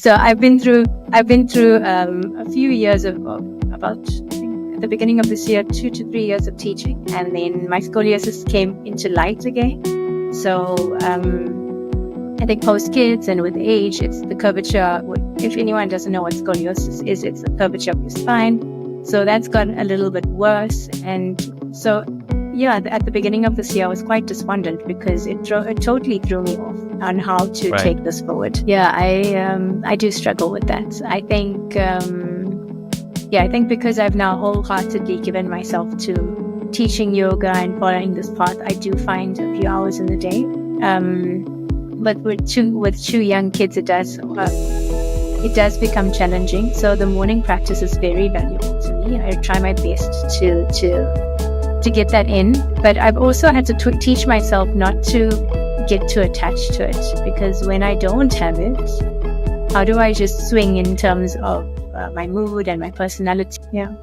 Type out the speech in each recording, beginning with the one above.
So I've been through a few years of about, I think at the beginning of this year, 2 to 3 years of teaching, and then my scoliosis came into light again. So I think post kids and with age, it's the curvature. If anyone doesn't know what scoliosis is, it's the curvature of your spine. So that's gotten a little bit worse, and so yeah, at the beginning of this year, I was quite despondent because it totally threw me off on how to take this forward. Yeah, I do struggle with that. I think I think because I've now wholeheartedly given myself to teaching yoga and following this path, I do find a few hours in the day. But with two young kids, it does become challenging. So the morning practice is very valuable to me. I try my best to get that in, but I've also had to teach myself not to get too attached to it, because when I don't have it, how do I just swing in terms of my mood and my personality? Yeah.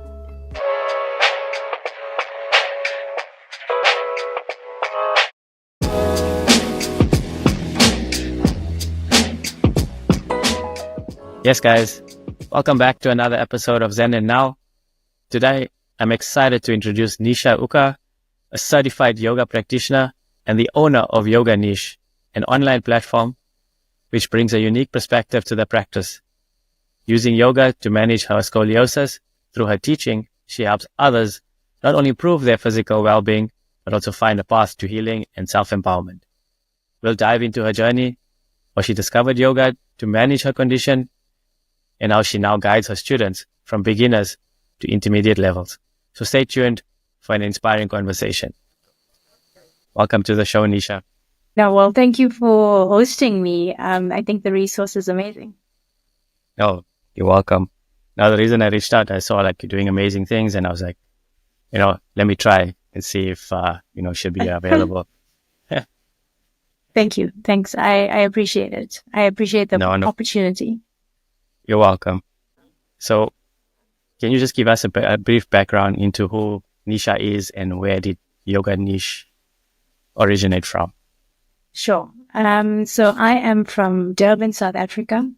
Yes, guys, welcome back to another episode of Zen and Now. Today, I'm excited to introduce Nisha Ooka, a certified yoga practitioner and the owner of Yoga Niche, an online platform which brings a unique perspective to the practice. Using yoga to manage her scoliosis, through her teaching, she helps others not only improve their physical well-being, but also find a path to healing and self-empowerment. We'll dive into her journey, how she discovered yoga to manage her condition, and how she now guides her students from beginners to intermediate levels. So stay tuned for an inspiring conversation. Welcome to the show, Nisha. Yeah, well, thank you for hosting me. I think the resource is amazing. Oh, you're welcome. Now, the reason I reached out, I saw like you're doing amazing things, and I was like, let me try and see if, she'll be available. Thank you. Thanks. I appreciate it. I appreciate the opportunity. You're welcome. So can you just give us a brief background into who Nisha is and where did Yoga Niche originate from? Sure. So I am from Durban, South Africa,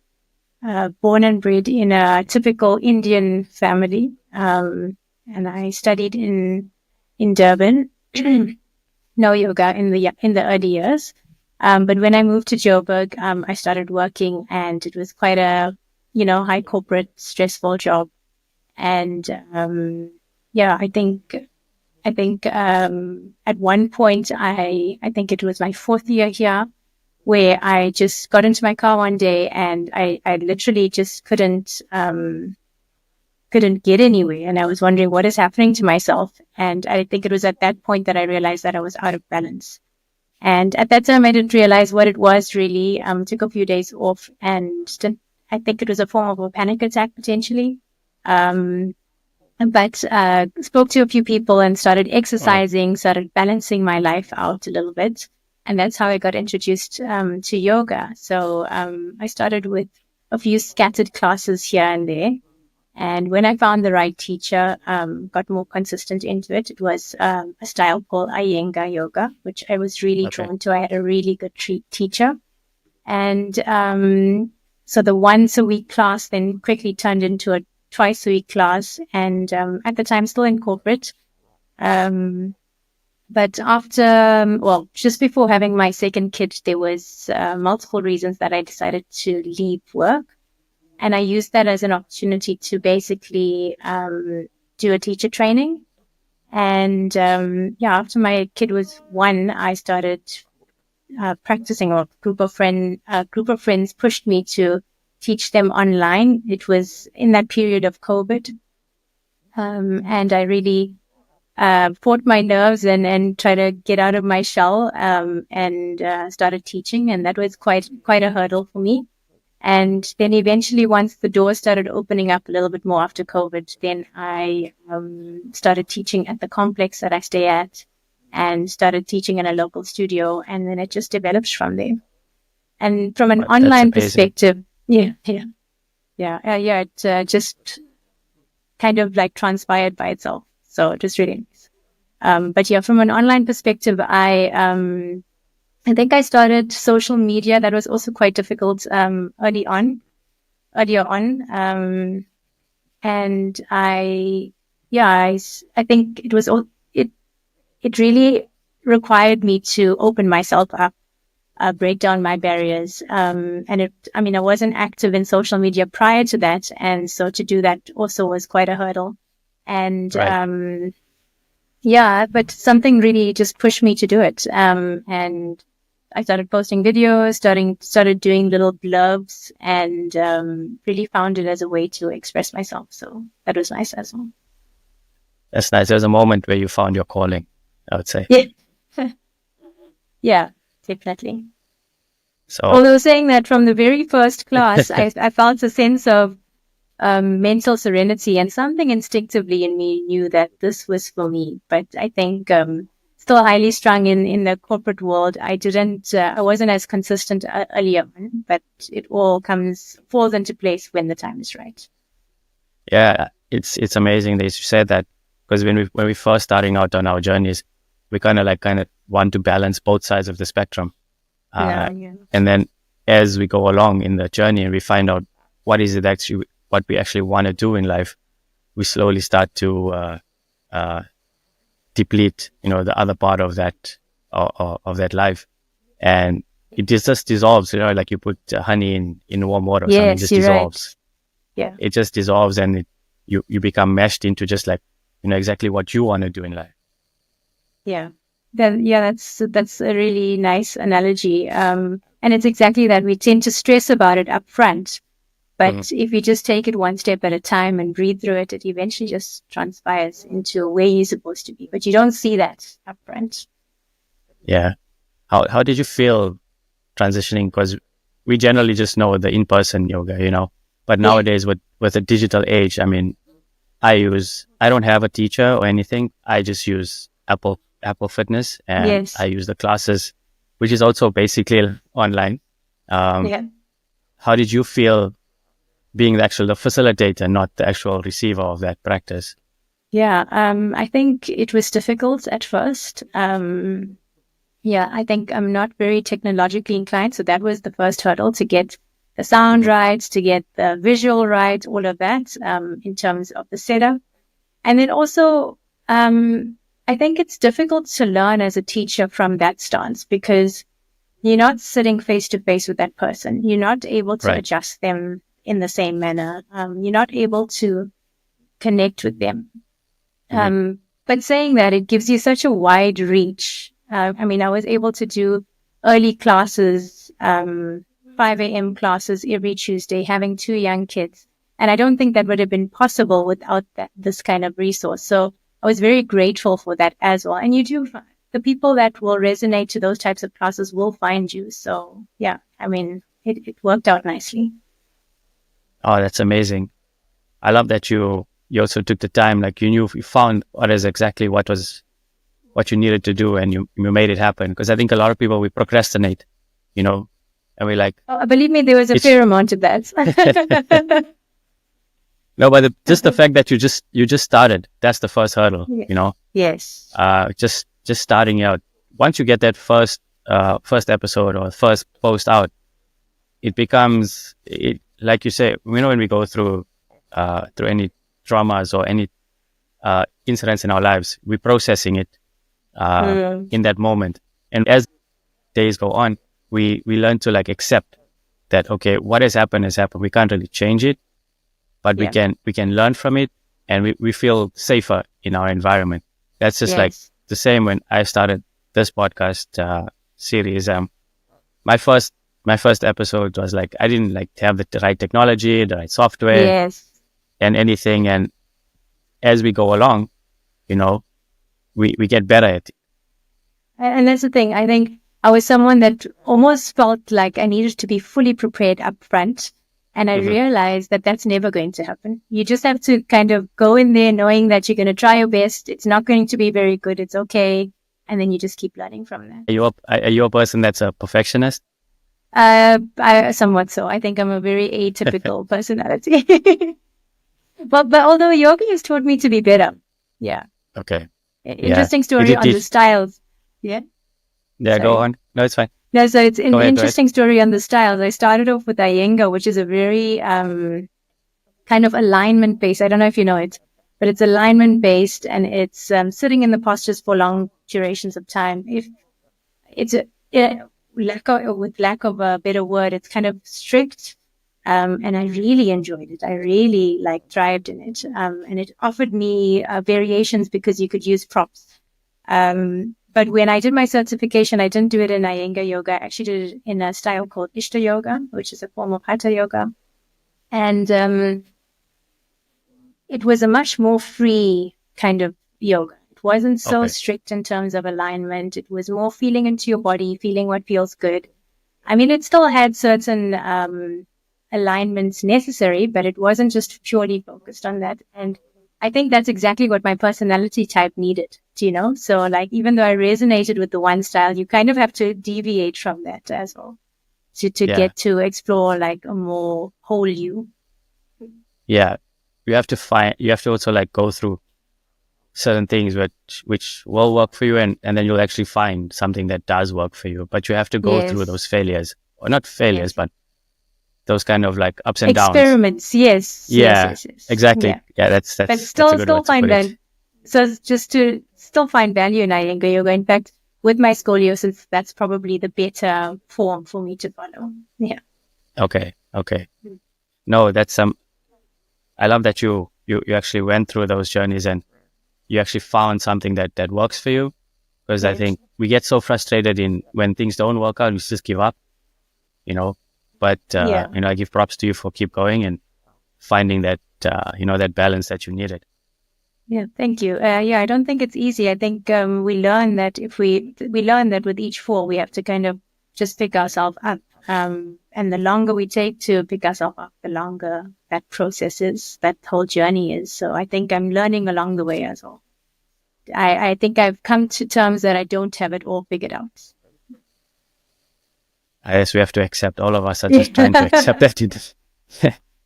born and bred in a typical Indian family. And I studied in Durban, no yoga in the early years. But when I moved to Joburg, I started working, and it was quite a, high corporate, stressful job. And, I think at one point, I think it was my 4th year here, where I just got into my car one day and I literally just couldn't get anywhere. And I was wondering what is happening to myself. And I think it was at that point that I realized that I was out of balance. And at that time, I didn't realize what it was really. Took a few days off, and I think it was a form of a panic attack potentially. But spoke to a few people and started exercising, started balancing my life out a little bit. And that's how I got introduced to yoga. So I started with a few scattered classes here and there. And when I found the right teacher, got more consistent into it, it was a style called Iyengar yoga, which I was really drawn to. I had a really good teacher. And so the once a week class then quickly turned into a twice a week class. And at the time, still in corporate. But after, just before having my second kid, there was multiple reasons that I decided to leave work. And I used that as an opportunity to basically do a teacher training. And after my kid was 1, I started practicing. A group of friends pushed me to teach them online. It was in that period of COVID, and I really fought my nerves and tried to get out of my shell and started teaching. And that was quite a hurdle for me. And then eventually, once the doors started opening up a little bit more after COVID, then I started teaching at the complex that I stay at and started teaching in a local studio. And then it just developed from there. And from an online perspective, it just kind of like transpired by itself. So it was really nice. But yeah, from an online perspective, I think I started social media. That was also quite difficult early on. earlier on. And I think it really required me to open myself up, break down my barriers. I wasn't active in social media prior to that. And so to do that also was quite a hurdle. And, Right. but something really just pushed me to do it. And I started posting videos, started doing little blurbs, and really found it as a way to express myself. So that was nice as well. That's nice. There's a moment where you found your calling, I would say. Yeah, yeah, definitely. So, Although saying that from the very first class, I felt a sense of mental serenity, and something instinctively in me knew that this was for me. But I think still highly strung in the corporate world. I wasn't as consistent early on, but it all falls into place when the time is right. yeah, it's amazing that you said that, because when we first starting out on our journeys, we kind of want to balance both sides of the spectrum. Yeah, And then as we go along in the journey and we find out what is it actually, what we actually want to do in life, we slowly start to deplete, the other part of that, of that life. And it just dissolves, like you put honey in warm water or something, it yes, just you're dissolves. right. Yeah, It just dissolves, and you become meshed into just like, exactly what you want to do in life. yeah. That's a really nice analogy. And it's exactly that. We tend to stress about it up front. But if you just take it one step at a time and breathe through it, it eventually just transpires into where you're supposed to be. But you don't see that up front. Yeah. How did you feel transitioning? Because we generally just know the in-person yoga, but Yeah. nowadays with the digital age, I mean, I don't have a teacher or anything. I just use Apple Fitness, and I Yes. use the classes, which is also basically online. Um, Yeah. how did you feel being the facilitator, not the actual receiver of that practice? Yeah. I think it was difficult at first. Yeah, I think I'm not very technologically inclined. So that was the first hurdle, to get the sound Mhm. right, to get the visual right, all of that, in terms of the setup. And then also, I think it's difficult to learn as a teacher from that stance, because you're not sitting face to face with that person. You're not able to Right. adjust them in the same manner. You're not able to connect with them. Mhm. But saying that, it gives you such a wide reach. I was able to do early classes, 5 a.m. classes every Tuesday, having 2 young kids. And I don't think that would have been possible without this kind of resource. So I was very grateful for that as well. And the people that will resonate to those types of classes will find you. So yeah, it worked out nicely. Oh, that's amazing. I love that you also took the time, like you found what you needed to do, and you made it happen. Because I think a lot of people, we procrastinate, and we like, Believe me, there was a it's fair amount of that. no, but just the fact that you just started, that's the first hurdle, Yeah. Yes. just starting out. Once you get that first episode or first post out, it becomes it, like you say, when we go through any traumas or any incidents in our lives, we're processing it Mm, in that moment. And as days go on, we learn to like accept that, okay, what has happened has happened. We can't really change it, but yeah. we can learn from it, and we feel safer in our environment. That's just like Yes. the same when I started this podcast series. My first my first episode was like, I didn't like have the right technology, the right software, Yes. and anything. And as we go along, you know, we get better at it. And that's the thing. I think I was someone that almost felt like I needed to be fully prepared up front. And I Mhm. realized that that's never going to happen. You just have to kind of go in there knowing that you're going to try your best. It's not going to be very good. It's okay. And then you just keep learning from there. Are you a person that's a perfectionist? Somewhat so. I think I'm a very atypical personality. But although yoga has taught me to be better. Yeah. Okay. Yeah. Interesting Did story it on the teach? styles. Yeah. Yeah, go Sorry. on. No, it's fine. No, so it's an Go ahead. interesting story on the styles. I started off with Iyengar, which is a very kind of alignment based. I don't know if you know it, but it's alignment based, and it's sitting in the postures for long durations of time. If it's with lack of a better word, it's kind of strict. And I really enjoyed it. I really thrived in it. And it offered me variations because you could use props. But when I did my certification, I didn't do it in Iyengar yoga. I actually did it in a style called Ishta yoga, which is a form of hatha yoga. And it was a much more free kind of yoga. It wasn't so Okay. strict in terms of alignment. It was more feeling into your body, feeling what feels good. I mean, it still had certain alignments necessary, but it wasn't just purely focused on that. And I think that's exactly what my personality type needed, you know? So even though I resonated with the one style, you kind of have to deviate from that as well to Yeah. get to explore a more whole you. Yeah. You have to also go through certain things which will work for you, and then you'll actually find something that does work for you. But you have to go through Yes. those failures, or not failures, Yes. but those kind of ups and downs. Experiments. Yes. Yeah, Yes. exactly. Yeah. Yeah, But that's a good still way to find put that. it. So just to still find value in Iyengar yoga. In fact, with my scoliosis, that's probably the better form for me to follow. Yeah. Okay. Okay. No, that's I love that you actually went through those journeys and you actually found something that works for you. Because I Yes. think we get so frustrated in when things don't work out, we just give up, you know. But Yeah. I give props to you for keep going and finding that that balance that you needed. Yeah. Thank you. Yeah. I don't think it's easy. I think we learn that if we learn that with each fall, we have to kind of just pick ourselves up. And the longer we take to pick ourselves up, the longer that process is, that whole journey is. So I think I'm learning along the way as well. I think I've come to terms that I don't have it all figured out. I guess we have to accept. All of us are just trying to accept that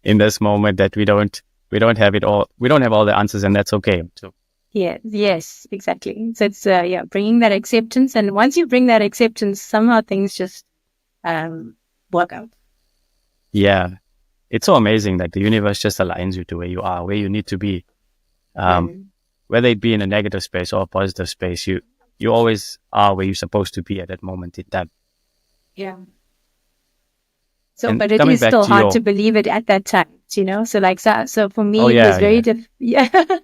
in this moment that we don't have it all. We don't have all the answers, and that's okay too. Yeah, yes, exactly. So it's bringing that acceptance, and once you bring that acceptance, somehow things just work out. Yeah, it's so amazing that the universe just aligns you to where you are, where you need to be. Um, Mm. whether it be in a negative space or a positive space, you always are where you're supposed to be at that moment in time. Yeah. So, And but it coming is back still to hard your, to believe it at that time, you know. So for oh me, it was yeah, very yeah, yeah.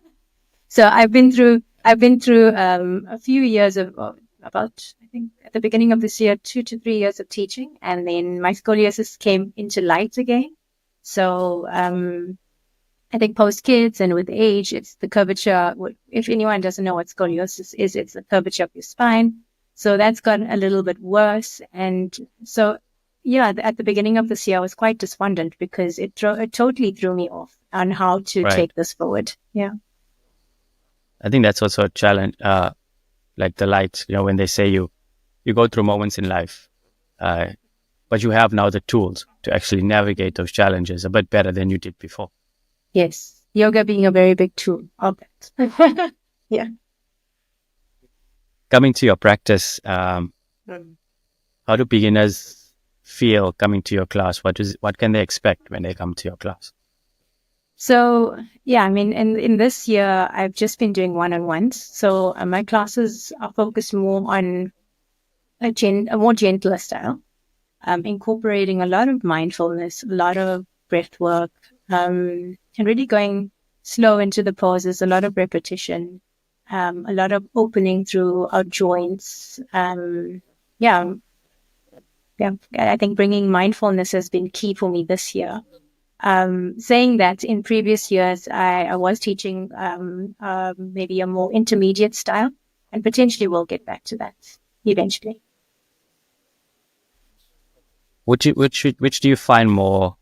So I've been through a few years of about, I think at the beginning of this year, 2 to 3 years of teaching, and then my scoliosis came into light again. So I think post kids and with age, it's the curvature. If anyone doesn't know what scoliosis is, it's the curvature of your spine. So that's gotten a little bit worse. And so, yeah, at the beginning of this year, I was quite despondent because it totally threw me off on how to right. take this forward. Yeah. I think that's also a challenge. Like the light, when they say you go through moments in life, uh, but you have now the tools to actually navigate those challenges a bit better than you did before. Yes. Yoga being a very big tool of that. Yeah. Coming to your practice, how do beginners feel coming to your class? What can they expect when they come to your class? So, yeah, I mean, in this year, I've just been doing one-on-ones. So my classes are focused more on a more gentler style, incorporating a lot of mindfulness, a lot of breath work, and really going slow into the poses, a lot of repetition, a lot of opening through our joints. Yeah, yeah. I think bringing mindfulness has been key for me this year. Saying that in previous years, I was teaching maybe a more intermediate style, and potentially we'll get back to that eventually. Which do you find more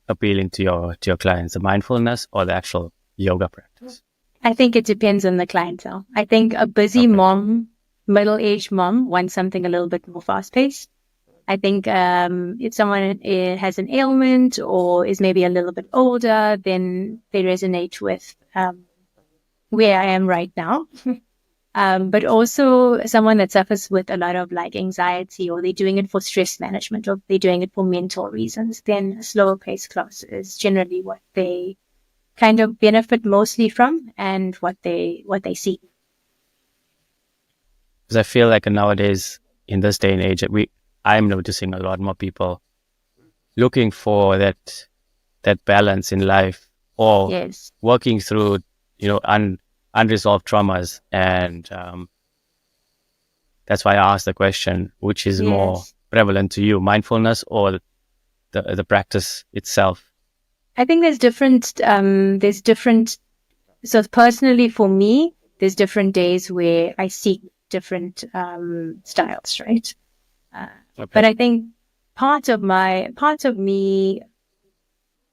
appealing to your clients, the mindfulness or the actual yoga practice? I think it depends on the clientele. I think a busy Okay, mom, middle-aged mom, wants something a little bit more fast-paced. I think if someone has an ailment or is maybe a little bit older, then they resonate with where I am right now. but also someone that suffers with a lot of like anxiety, or they're doing it for stress management, or they're doing it for mental reasons, then a slower pace class is generally what they kind of benefit mostly from, and what they see. Because I feel like nowadays, in this day and age, I'm noticing a lot more people looking for that balance in life, or Yes, working through, unresolved traumas. And that's why I asked the question, which is more yes. prevalent to you, mindfulness or the practice itself? I think there's different. There's different. So personally, for me, there's different days where I seek different styles, right? Okay. But I think part of me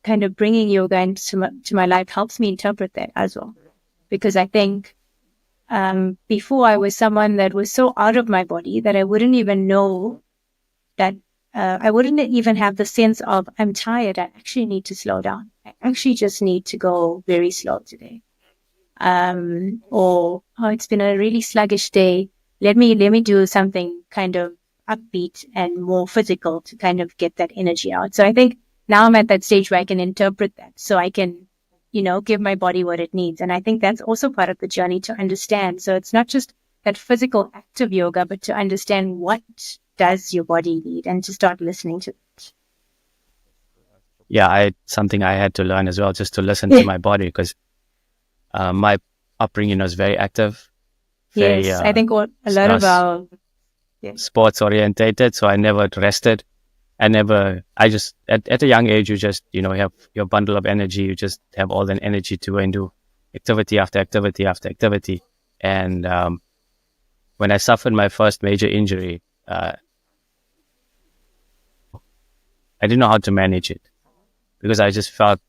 kind of bringing yoga to my life helps me interpret that as well, because I think before I was someone that was so out of my body that I wouldn't even know that I wouldn't even have the sense of I'm tired. I actually need to slow down. I actually just need to go very slow today. Or oh, it's been a really sluggish day. Let me do something kind of upbeat and more physical to kind of get that energy out. So I think now I'm at that stage where I can interpret that, so I can, give my body what it needs. And I think that's also part of the journey to understand. So it's not just that physical active yoga, but to understand what does your body need, and to start listening to it. Yeah, something I had to learn as well, just to listen to Yeah. my body, because my upbringing was very active, very Yes, I think a lot of our yeah. sports orientated. So I never rested. I just, at a young age, you just, have your bundle of energy. You just have all that energy to go and do activity after activity after activity. And when I suffered my first major injury, I didn't know how to manage it, because I just felt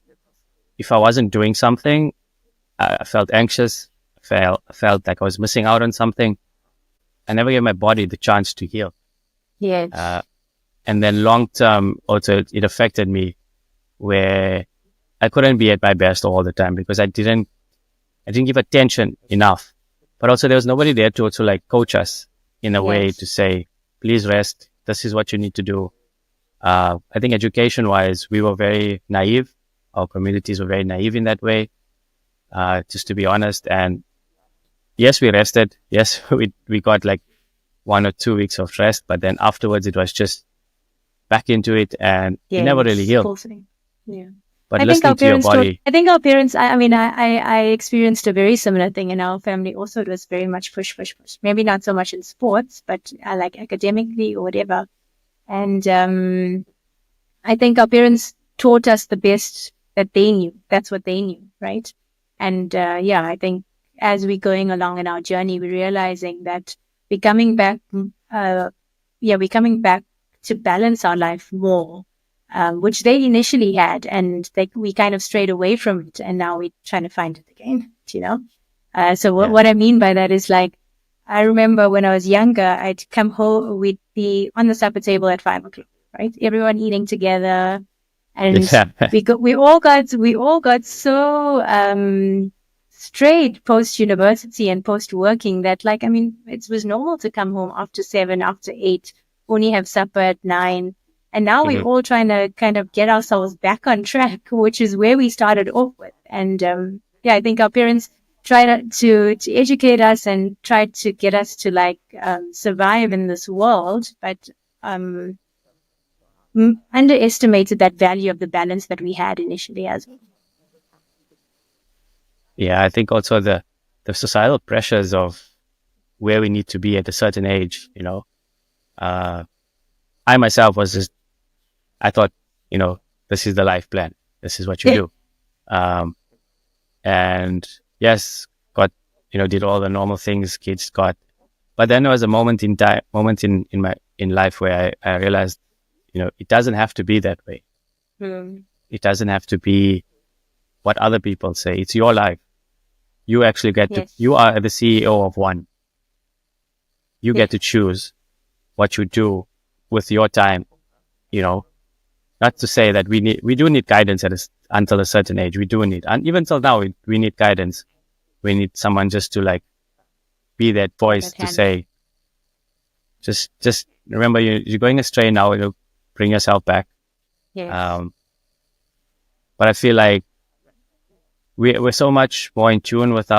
if I wasn't doing something, I felt anxious. I felt like I was missing out on something. I never gave my body the chance to heal. Yes. And then long term, also it affected me, where I couldn't be at my best all the time, because I didn't give attention enough. But also there was nobody there to also like coach us in a way to Yes. say, please rest. This is what you need to do. I think education wise, we were very naive. Our communities were very naive in that way, just to be honest. And yes, we rested. Yes, we got like 1 or 2 weeks of rest, but then afterwards it was just back into it, and it never really Yes. healed. Full thing. Yeah. But I think listening our to your parents taught, body, I think our parents, I mean, I experienced a very similar thing in our family. Also, it was very much push, push, push. Maybe not so much in sports, but like academically or whatever. And I think our parents taught us the best that they knew. That's what they knew, right? And yeah, I think as we're going along in our journey, we're realizing that we're coming back. We're coming back to balance our life more, which they initially had, and we kind of strayed away from it, and now we're trying to find it again. So yeah, what I mean by that is, like, I remember when I was younger, I'd come home, we'd be on the supper table at 5 o'clock, right? Everyone eating together, and yeah, we all got so straight post university and post working that, like, I mean, it was normal to come home after 7, after 8, only have supper at 9. And now we're hmm all trying to kind of get ourselves back on track, which is where we started off with. And yeah, I think our parents try to educate us and try to get us to, like, survive in this world, but um, underestimated that value of the balance that we had initially as well. yeah. I think also the societal pressures of where we need to be at a certain age. Uh, I myself was just, I thought, this is the life plan. This is what you Yeah. do. Um, and yes, got, did all the normal things kids got. But then there was a moment in life where I realized, it doesn't have to be that way. Mm. It doesn't have to be what other people say. It's your life. You actually you Yes. are the CEO of one. You Yeah. get to choose what you do with your time, you know, not to say that we do need guidance until a certain age. We do need, and even till now, we need guidance. We need someone just to like be that voice That to hand. say, just remember, you're going astray now. Bring yourself back. Yes. But I feel like we're so much more in tune with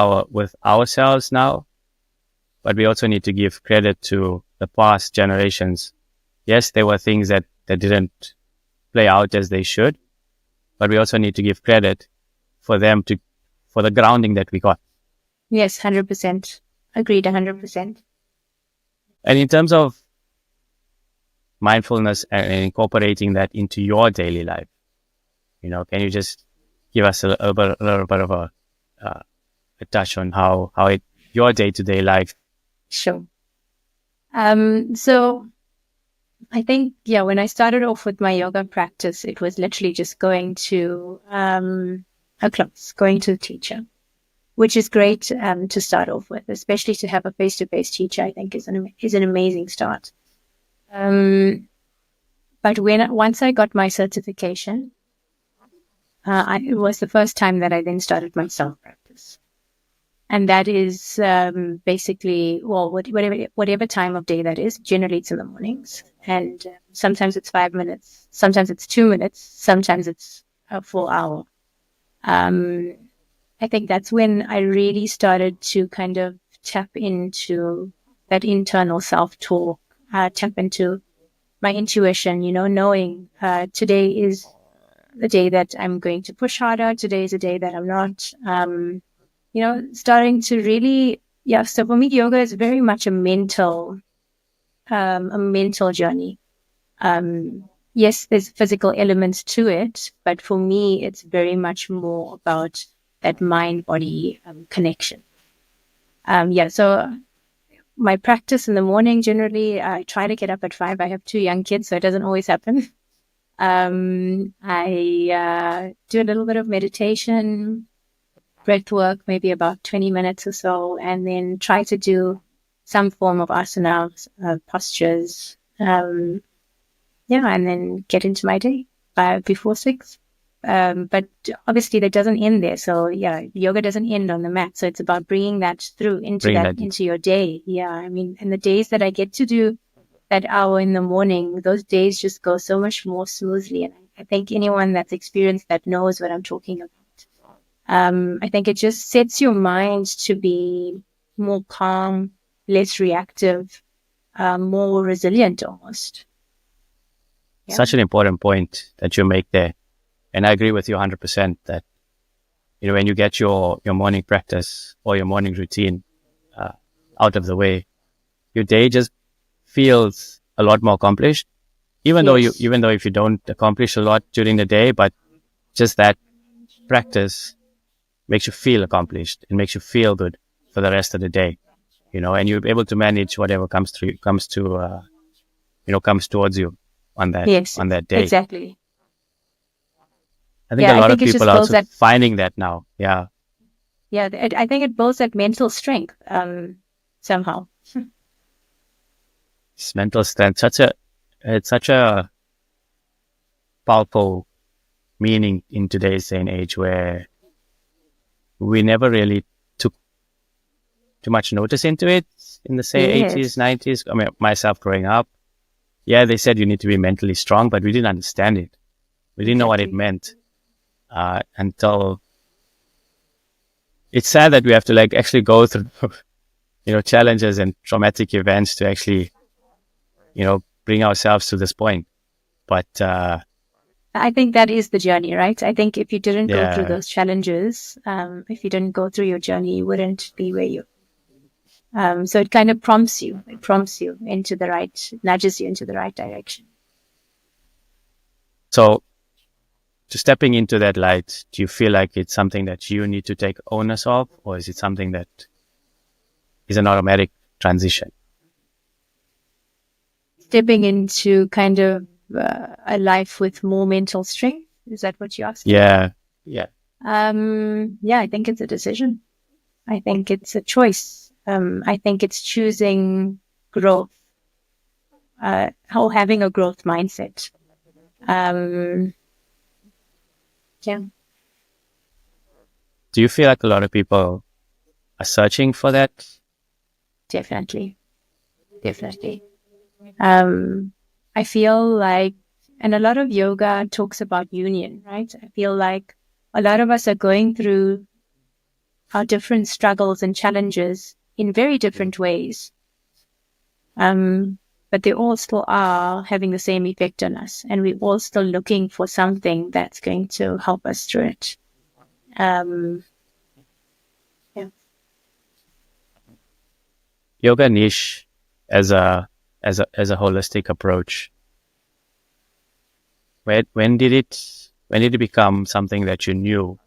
ourselves now. But we also need to give credit to the past generations. Yes, there were things that didn't play out as they should, but we also need to give credit for the grounding that we got. Yes, 100%. Agreed, 100%. And in terms of mindfulness and incorporating that into your daily life, can you just give us a little bit of a touch on how your day-to-day life? Sure. So I think, when I started off with my yoga practice, it was literally just going to a class, going to the teacher, which is great to start off with, especially to have a face-to-face teacher. I think is an amazing start. But once I got my certification, it was the first time that I then started my self practice. And that is basically, well, whatever time of day that is. Generally, it's in the mornings, and sometimes it's 5 minutes, sometimes it's 2 minutes, sometimes it's a full hour. I think that's when I really started to kind of tap into that internal self-talk, tap into my intuition, knowing today is the day that I'm going to push harder. Today is a day that I'm not. Starting to really, so for me, yoga is very much a mental journey. Yes, there's physical elements to it, but for me, it's very much more about that mind-body connection. So my practice in the morning, generally, I try to get up at 5. I have 2 young kids, so it doesn't always happen. I do a little bit of meditation, breath work, maybe about 20 minutes or so, and then try to do some form of asanas, postures. And then get into my day before 6. But obviously that doesn't end there. So yoga doesn't end on the mat. So it's about bringing that through into your day. Yeah. I mean, and the days that I get to do that hour in the morning, those days just go so much more smoothly. And I think anyone that's experienced that knows what I'm talking about. I think it just sets your mind to be more calm, less reactive, more resilient almost. Such an important point that you make there. And I agree with you 100% that, when you get your morning practice or your morning routine out of the way, your day just feels a lot more accomplished. Even though if you don't accomplish a lot during the day, but just that practice makes you feel accomplished. It makes you feel good for the rest of the day, and you're able to manage whatever comes towards you on that day. Exactly. I think a lot of people are also finding that now. Yeah. Yeah, I think it builds that mental strength somehow. It's mental strength. It's such a powerful meaning in today's day and age where we never really took too much notice into it in the 80s, 90s. I mean, myself growing up, they said you need to be mentally strong, but we didn't understand it. We didn't know what it meant until it's sad that we have to actually go through, challenges and traumatic events to actually, bring ourselves to this point. But I think that is the journey, right? I think if you didn't go through those challenges, if you didn't go through your journey, you wouldn't be where you. So it kind of prompts you. It prompts you nudges you into the right direction. So, to stepping into that light, do you feel like it's something that you need to take onus of, or is it something that is an automatic transition? Stepping into kind of a life with more mental strength. Is that what you're asking? Yeah. I think it's a decision. I think it's a choice. I think it's choosing growth, having a growth mindset. Do you feel like a lot of people are searching for that definitely. I feel like, and a lot of yoga talks about union, right? I feel like a lot of us are going through our different struggles and challenges in very different ways. But they all still are having the same effect on us, and we're all still looking for something that's going to help us through it. Yeah. Yoga niche as a holistic approach. When did it become something that you knew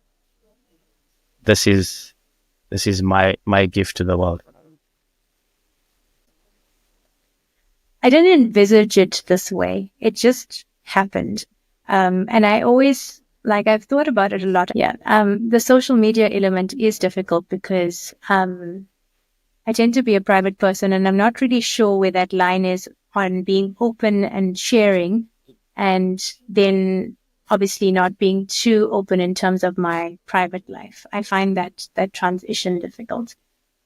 this is my gift to the world? I didn't envisage it this way. It just happened. And I always, like, I've thought about it a lot. Yeah. The social media element is difficult because I tend to be a private person, and I'm not really sure where that line is on being open and sharing, and then obviously not being too open in terms of my private life. I find that transition difficult.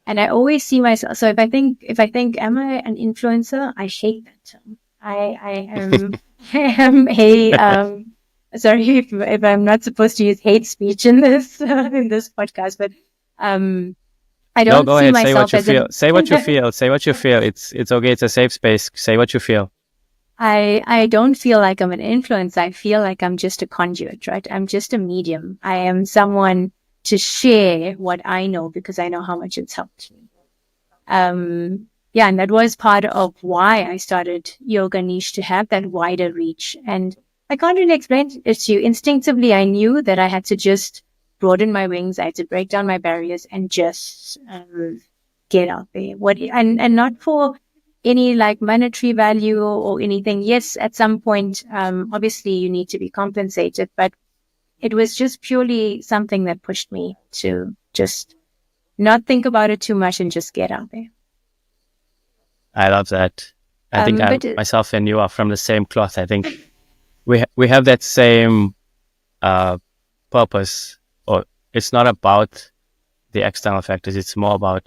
And I always see myself. So if I think, am I an influencer? I hate that term. I am, I am sorry if I'm not supposed to use hate speech in this, in this podcast, but, I No, don't go see ahead. Say what myself you as feel. an, Say what you feel. Say what you feel. It's okay. It's a safe space. Say what you feel. I don't feel like I'm an influencer. I feel like I'm just a conduit, right? I'm just a medium. I am someone to share what I know because I know how much it's helped me. Yeah, and that was part of why I started Yoga Niche, to have that wider reach. And I can't really explain it to you. Instinctively, I knew that I had to just broaden my wings. I had to break down my barriers and just get out there. And not for any like monetary value or anything. Yes, at some point, obviously you need to be compensated, but it was just purely something that pushed me to just not think about it too much and just get out there. I love that. I think But myself and you are from the same cloth. I think we have that same purpose. Or it's not about the external factors. It's more about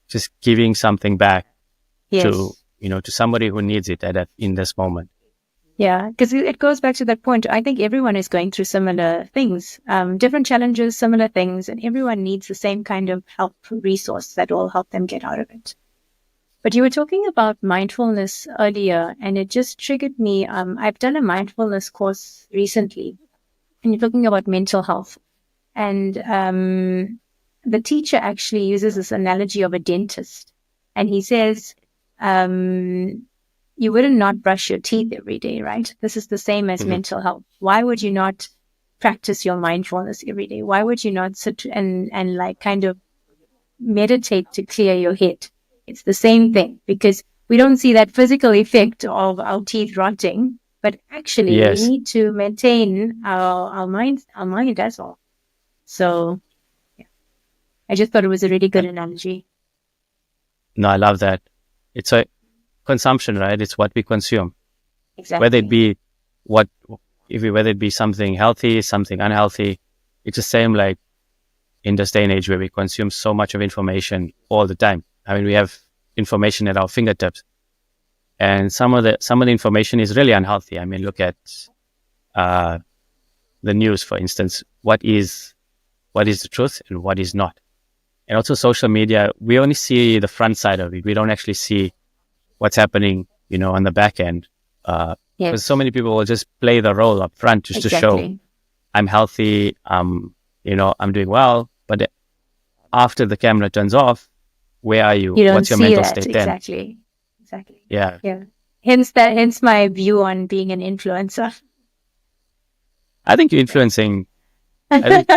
just giving something back to yes, to somebody who needs it in this moment. yeah, because it goes back to that point. I think everyone is going through similar things, different challenges, similar things, and everyone needs the same kind of help resource that will help them get out of it. But you were talking about mindfulness earlier, and it just triggered me. I've done a mindfulness course recently, and you're talking about mental health. And the teacher actually uses this analogy of a dentist. And he says, you wouldn't not brush your teeth every day, right? This is the same as Mm-hmm. mental health. Why would you not practice your mindfulness every day? Why would you not sit and like kind of meditate to clear your head? It's the same thing, because we don't see that physical effect of our teeth rotting, but actually we Yes. need to maintain our mind as well. So yeah, I just thought it was a really good analogy. No, I love that. It's a consumption, right? It's what we consume, whether it Exactly. be what whether it be something healthy, something unhealthy. It's the same like in this day and age where we consume so much of information all the time. I mean, we have information at our fingertips, and some of the information is really unhealthy. I mean, look at uh, the news, for instance. What is the truth and what is not? And also social media, we only see the front side of it. We don't actually see what's happening, on the back end. Because so Yes, many people will just play the role up front just to show exactly. I'm healthy, I'm doing well. But after the camera turns off, where are you? You don't What's your see mental that. state then? Exactly. Exactly. Yeah. Yeah. Hence my view on being an influencer. I think you're influencing. I think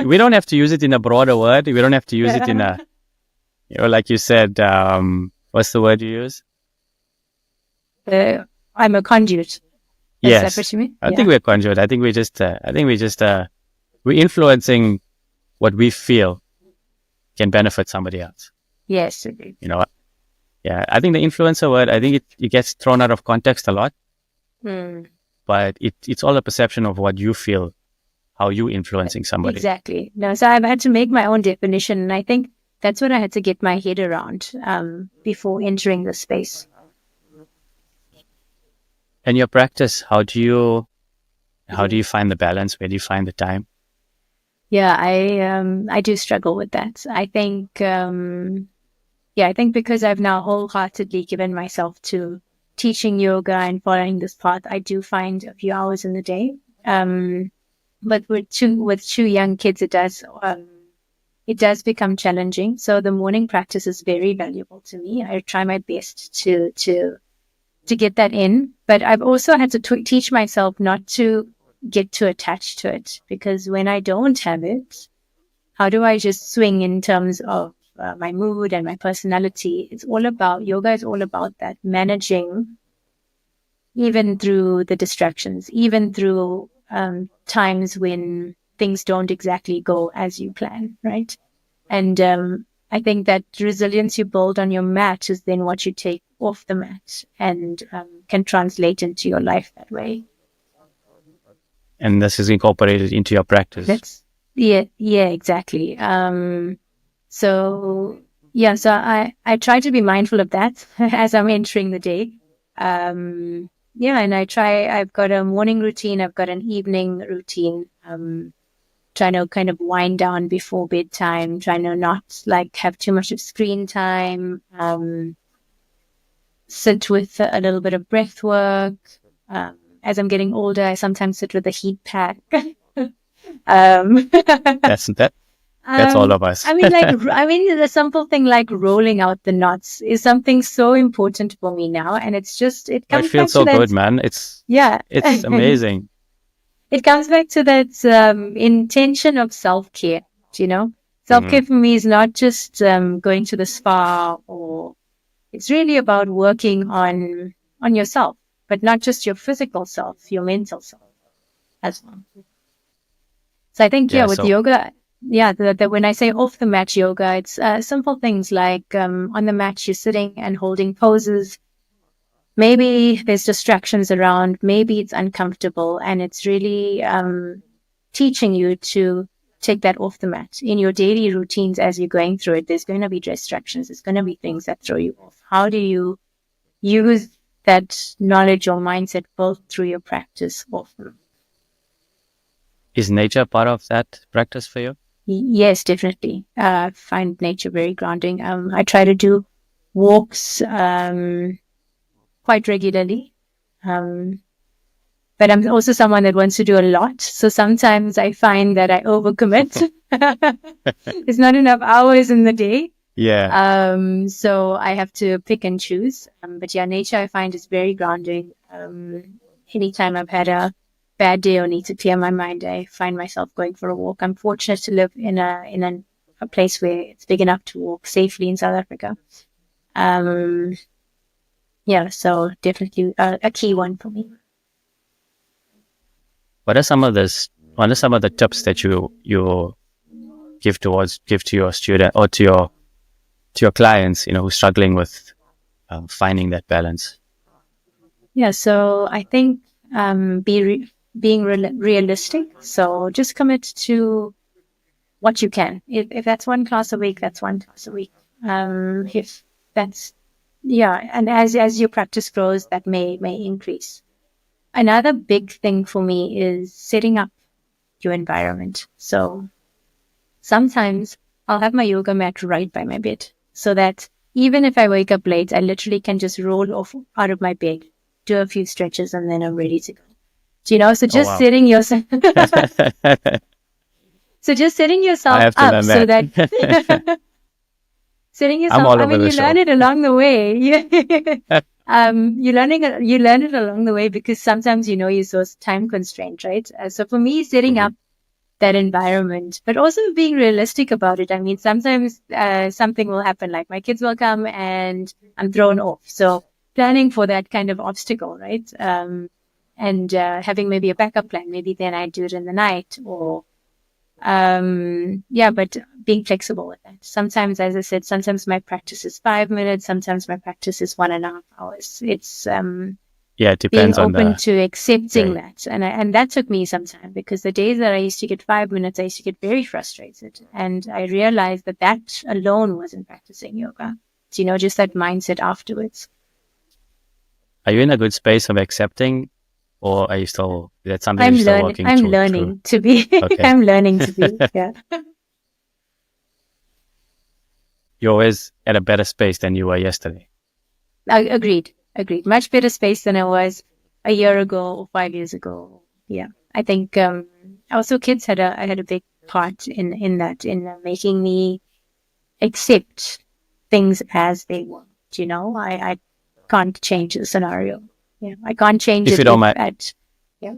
we don't have to use it in a broader word. We don't have to use it in a, like you said, what's the word you use? I'm a conduit. Is that Yes. what you mean? I think Yeah. we're conduit. We're influencing what we feel can benefit somebody else. Yes. Agreed. You know, yeah, I think the influencer word, I think it gets thrown out of context a lot, Hmm. but it's all a perception of what you feel, how you influencing somebody. Exactly. No, so I've had to make my own definition. And I think that's what I had to get my head around before entering the space. And your practice, how do you find the balance? Where do you find the time? Yeah, I do struggle with that. I think I think because I've now wholeheartedly given myself to teaching yoga and following this path, I do find a few hours in the day. But with two young kids, it does become challenging. So the morning practice is very valuable to me. I try my best to get that in, but I've also had to teach myself not to get too attached to it, because when I don't have it, how do I just swing in terms of my mood and my personality? Yoga is all about that, managing even through the distractions, even through times when things don't exactly go as you plan, right? And I think that resilience you build on your mat is then what you take off the mat and can translate into your life that way. And this is incorporated into your practice. Yeah, exactly. So I try to be mindful of that as I'm entering the day. And I've got a morning routine, I've got an evening routine. Trying to kind of wind down before bedtime, trying to not like have too much of screen time, sit with a little bit of breath work. As I'm getting older, I sometimes sit with a heat pack. That's all of us. I mean, the simple thing like rolling out the knots is something so important for me now. And it comes feels back so to that. Good, man. It's amazing. It comes back to that intention of self-care, Self-care for me is not just going to the spa, or it's really about working on yourself, but not just your physical self, your mental self as well. So I think, with yoga, when I say off the mat yoga, it's simple things like on the mat, you're sitting and holding poses. Maybe there's distractions around, maybe it's uncomfortable, and it's really teaching you to take that off the mat. In your daily routines as you're going through it, there's going to be distractions. There's going to be things that throw you off. How do you use that knowledge or mindset built through your practice often? Is nature part of that practice for you? Yes, definitely. I find nature very grounding. I try to do walks quite regularly. But I'm also someone that wants to do a lot. So sometimes I find that I overcommit. There's not enough hours in the day. Yeah. So I have to pick and choose. But yeah, nature I find is very grounding. Anytime I've had a bad day or need to clear my mind, I find myself going for a walk. I'm fortunate to live in a place where it's big enough to walk safely in South Africa. So definitely a key one for me. What are some of the tips that you give to your student or to your clients, who's struggling with finding that balance? Yeah, so I think being realistic. So just commit to what you can. If that's one class a week, that's one class a week. If that's and as your practice grows, that may increase. Another big thing for me is setting up your environment. So sometimes I'll have my yoga mat right by my bed, so that even if I wake up late, I literally can just roll off out of my bed, do a few stretches, and then I'm ready to go. So just setting yourself so just setting yourself up so that setting yourself, you learn it along the way. You learn it along the way, because sometimes you're so time constrained, right? So for me, setting up that environment, but also being realistic about it. I mean, sometimes something will happen, like my kids will come and I'm thrown off. So planning for that kind of obstacle, right? And having maybe a backup plan. Maybe then I do it in the night, or but being flexible with that. Sometimes, as I said, sometimes my practice is 5 minutes. Sometimes my practice is 1.5 hours. It's Yeah, it being depends on open the to accepting day. that. And that took me some time, because the days that I used to get 5 minutes, I used to get very frustrated. And I realized that that alone wasn't practicing yoga. So, just that mindset afterwards. Are you in a good space of accepting, or are you still, that's something I'm you're still learning. working I'm through? learning to be. Okay. I'm learning to be. Yeah. You're always at a better space than you were yesterday. Agreed. Agreed. Much better space than I was a year ago or 5 years ago. Yeah. I think also kids I had a big part in that, in making me accept things as they were. I can't change the scenario. Yeah. I can't change If you it don't if mind, at yeah.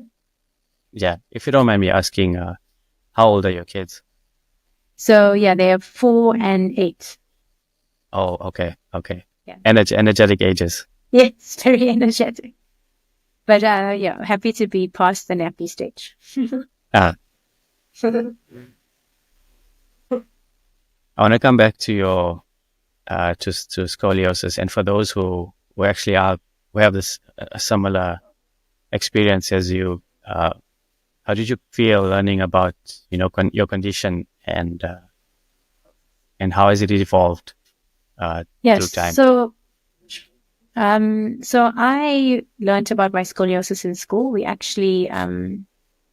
yeah, if you don't mind me asking, how old are your kids? So yeah, they are 4 and 8. Oh, okay, okay. Yeah. Energetic ages. Yes, very energetic. But yeah, happy to be past the nappy stage. Ah, I want to come back to your to scoliosis, and for those who actually are who have this a similar experience as you, how did you feel learning about your condition, and how has it evolved Yes. through time? So I learned about my scoliosis in school. We actually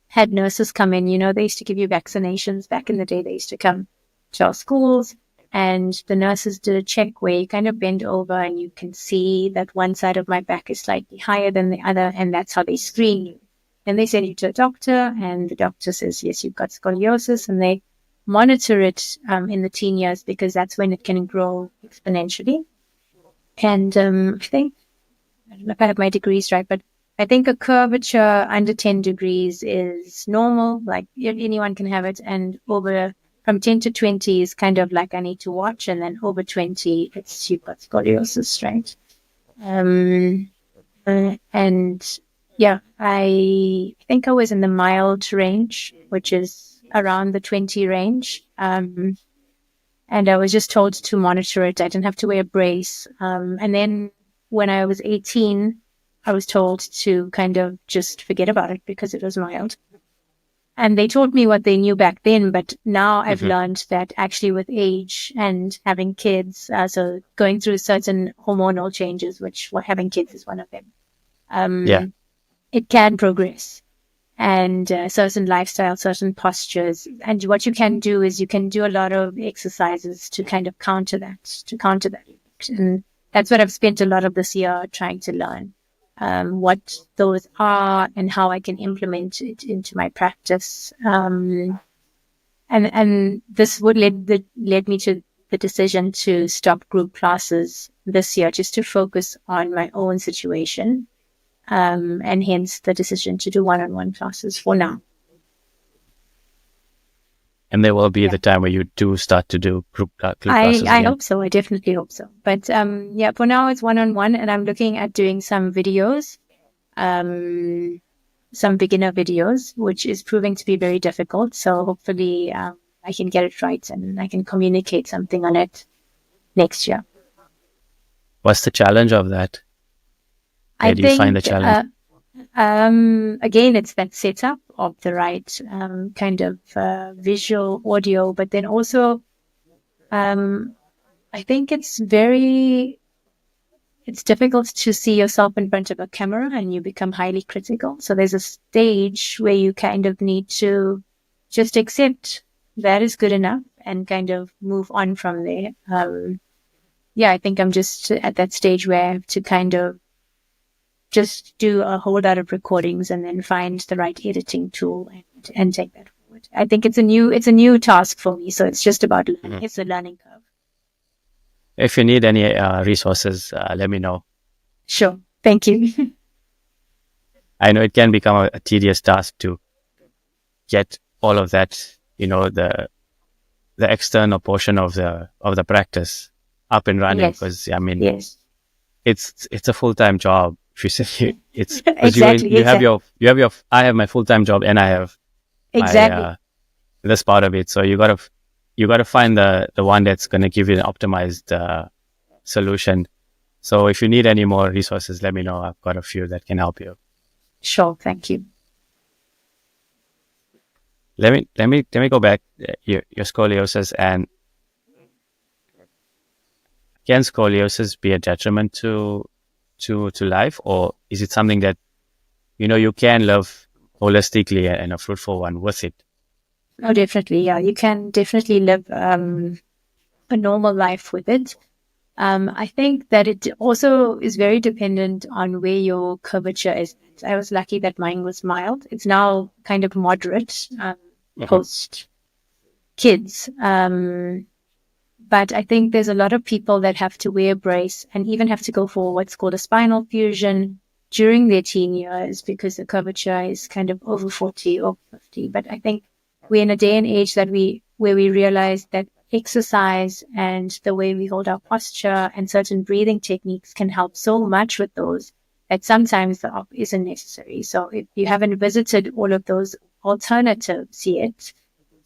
had nurses come in. They used to give you vaccinations back in the day. They used to come to our schools, and the nurses did a check where you kind of bend over and you can see that one side of my back is slightly higher than the other, and that's how they screen you. Then they send you to a doctor, and the doctor says, yes, you've got scoliosis, and they monitor it in the teen years, because that's when it can grow exponentially. And I think, I don't know if I have my degrees right, but I think a curvature under 10 degrees is normal. Like anyone can have it. And over from 10 to 20 is kind of like I need to watch. And then over 20, you've got scoliosis, right? And yeah, I think I was in the mild range, which is around the 20 range. And I was just told to monitor it. I didn't have to wear a brace. And then when I was 18, I was told to kind of just forget about it because it was mild. And they told me what they knew back then, but now I've Hmm. learned that actually with age and having kids, so going through certain hormonal changes, which having kids is one of them, Yeah, it can progress. And certain lifestyle, certain postures. And what you can do is you can do a lot of exercises to kind of counter that effect. And that's what I've spent a lot of this year trying to learn, what those are and how I can implement it into my practice. And this would led me to the decision to stop group classes this year, just to focus on my own situation, and hence the decision to do one-on-one classes for now. and there will be Yeah. the time where you do start to do group I, classes I again. hope so. I definitely hope so. But yeah, for now it's one-on-one, and I'm looking at doing some videos, um, some beginner videos, which is proving to be very difficult. So hopefully I can get it right and I can communicate something on it next year. What's the challenge of that? I Where do you find the think challenge? again, it's that setup of the right kind of visual audio, but then also um, I think it's difficult to see yourself in front of a camera and you become highly critical. So there's a stage where you kind of need to just accept that is good enough and kind of move on from there. Yeah, I think I'm just at that stage where I have to kind of just do a whole lot of recordings and then find the right editing tool and take that forward. I think it's a new task for me. So it's just about learning. Mhm. It's a learning curve. If you need any resources, let me know. Sure. Thank you. I know it can become a tedious task to get all of that, the external portion of the practice up and running, Yes. because I mean Yes. it's a full-time job. If you say it's because Exactly. you have Exactly. your I have my full-time job and I have my Exactly. this part of it. So you gotta find the one that's gonna give you an optimized solution. So if you need any more resources, let me know. I've got a few that can help you. Sure. Thank you. Let me go back. Your scoliosis, and can scoliosis be a detriment to life, or is it something that you can live holistically and a fruitful one with it? Oh, definitely. Yeah, you can definitely live a normal life with it. I think that it also is very dependent on where your curvature is. I was lucky that mine was mild. It's now kind of moderate post kids. But I think there's a lot of people that have to wear a brace and even have to go for what's called a spinal fusion during their teen years because the curvature is kind of over 40 or 50. But I think we're in a day and age where we realize that exercise and the way we hold our posture and certain breathing techniques can help so much with those that sometimes the op isn't necessary. So if you haven't visited all of those alternatives yet,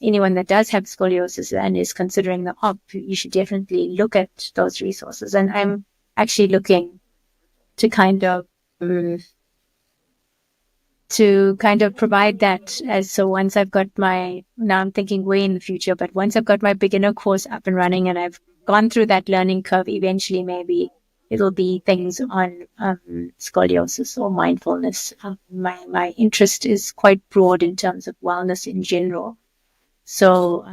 anyone that does have scoliosis and is considering the op, you should definitely look at those resources. And I'm actually looking to kind of provide that as so once I've got now I'm thinking way in the future, but once I've got my beginner course up and running and I've gone through that learning curve, eventually maybe it'll be things on scoliosis or mindfulness. My interest is quite broad in terms of wellness in general. So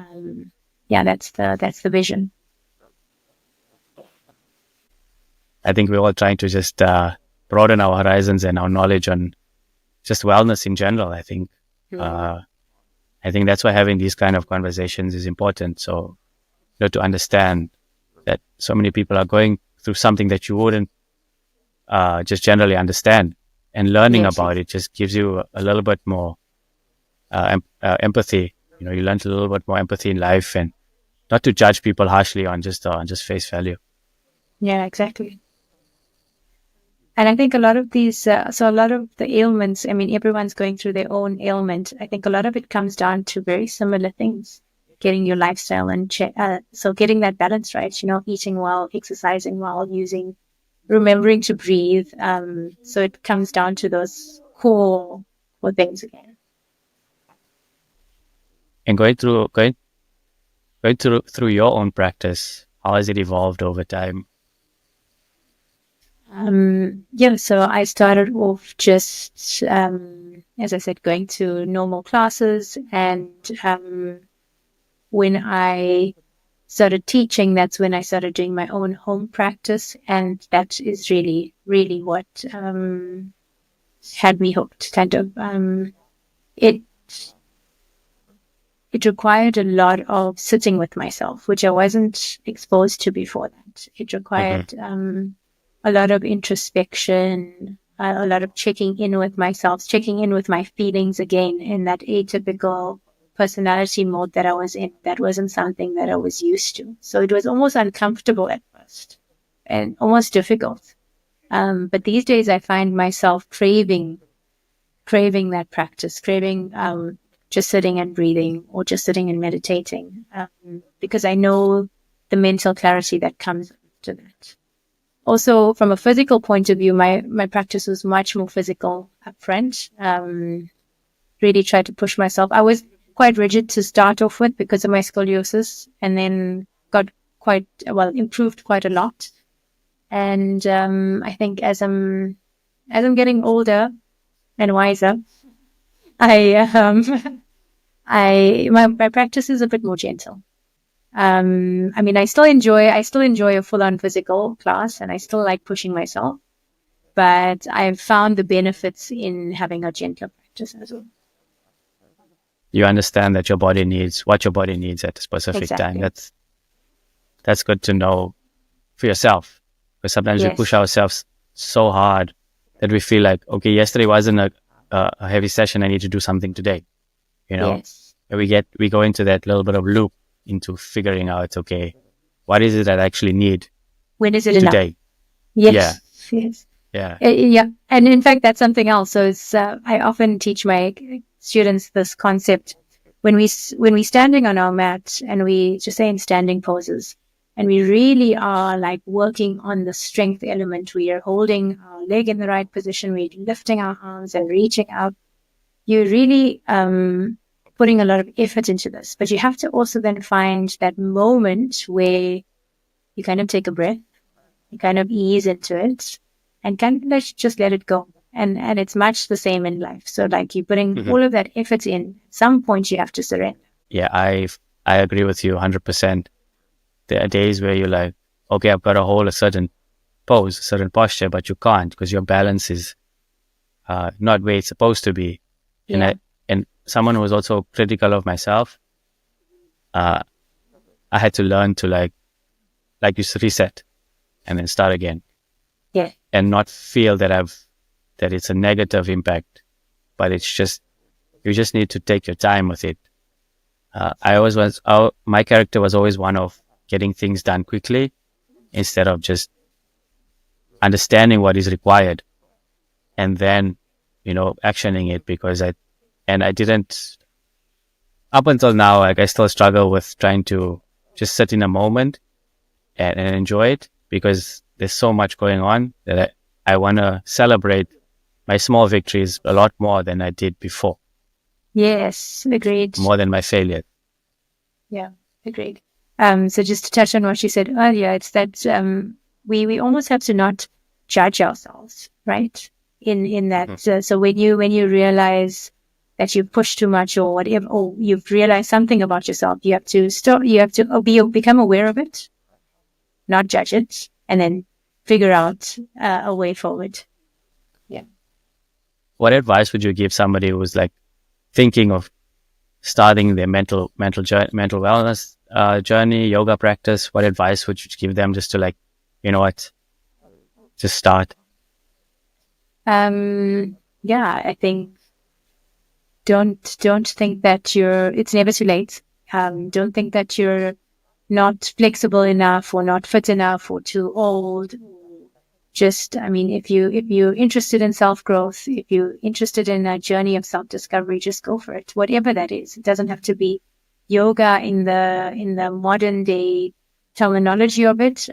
yeah, that's the vision. I think we're all trying to just broaden our horizons and our knowledge on just wellness in general. I think that's why having these kind of conversations is important. So to understand that so many people are going through something that you wouldn't just generally understand, and learning about it just gives you a little bit more empathy. You learn a little bit more empathy in life, and not to judge people harshly on just face value. Yeah, exactly. And I think a lot of these, so a lot of the ailments, I mean, everyone's going through their own ailment. I think a lot of it comes down to very similar things, getting your lifestyle and so getting that balance right, eating well, exercising well, remembering to breathe. So it comes down to those core things again. And going through your own practice, how has it evolved over time? So I started off just, as I said, going to normal classes. And when I started teaching, that's when I started doing my own home practice. And that is really, really what had me hooked. Kind of, it required a lot of sitting with myself, which I wasn't exposed to before that. It required a lot of introspection, a lot of checking in with myself, checking in with my feelings again in that atypical personality mode that I was in. That wasn't something that I was used to. So it was almost uncomfortable at first and almost difficult. But these days I find myself craving that practice, craving just sitting and breathing or just sitting and meditating, because I know the mental clarity that comes to that. Also, from a physical point of view, my practice was much more physical upfront. Really tried to push myself. I was quite rigid to start off with because of my scoliosis, and then got improved quite a lot. And I think as I'm getting older and wiser, my practice is a bit more gentle. I mean, I still enjoy a full-on physical class, and I still like pushing myself, but I've found the benefits in having a gentler practice as well. You understand that your body needs what your body needs at a specific time. That's good to know for yourself, because sometimes we push ourselves so hard that we feel like, okay, yesterday wasn't a heavy session. I need to do something today. And we go into that little bit of loop into figuring out, okay, what is it that I actually need? When is it today? Enough? Yes. Yeah. And in fact, that's something else. So it's, I often teach my students this concept when we're standing on our mat and we just say in standing poses, And we really are like working on the strength element. We are holding our leg in the right position. We're lifting our arms and reaching out. You're really putting a lot of effort into this. But you have to also then find that moment where you kind of take a breath, you kind of ease into it, and kind of just let it go. And it's much the same in life. So like you're putting all of that effort in. At some point you have to surrender. Yeah, I agree with you 100%. There are days where you're like, okay, I've got to hold a certain pose, a certain posture, but you can't because your balance is not where it's supposed to be. Yeah. And someone who was also critical of myself, I had to learn to like just reset and then start again. Yeah. And not feel that it's a negative impact, but it's just, you just need to take your time with it. My character was always one of getting things done quickly instead of just understanding what is required and then, actioning it, because I didn't, up until now, like I still struggle with trying to just sit in a moment and enjoy it, because there's so much going on that I want to celebrate my small victories a lot more than I did before. Yes, agreed. More than my failure. Yeah, agreed. So just to touch on what you said earlier, it's that we almost have to not judge ourselves, right? In that, so when you realize that you push too much or whatever, or you've realized something about yourself, you have to stop. You have to become aware of it, not judge it, and then figure out a way forward. Yeah. What advice would you give somebody who's like thinking of starting their mental wellness journey, yoga practice? What advice would you give them just to like, just start? Yeah, I think don't think that it's never too late. Don't think that you're not flexible enough or not fit enough or too old. Just, I mean, if you're interested in self-growth, if you're interested in a journey of self-discovery, just go for it. Whatever that is. It doesn't have to be yoga in the modern day terminology of it.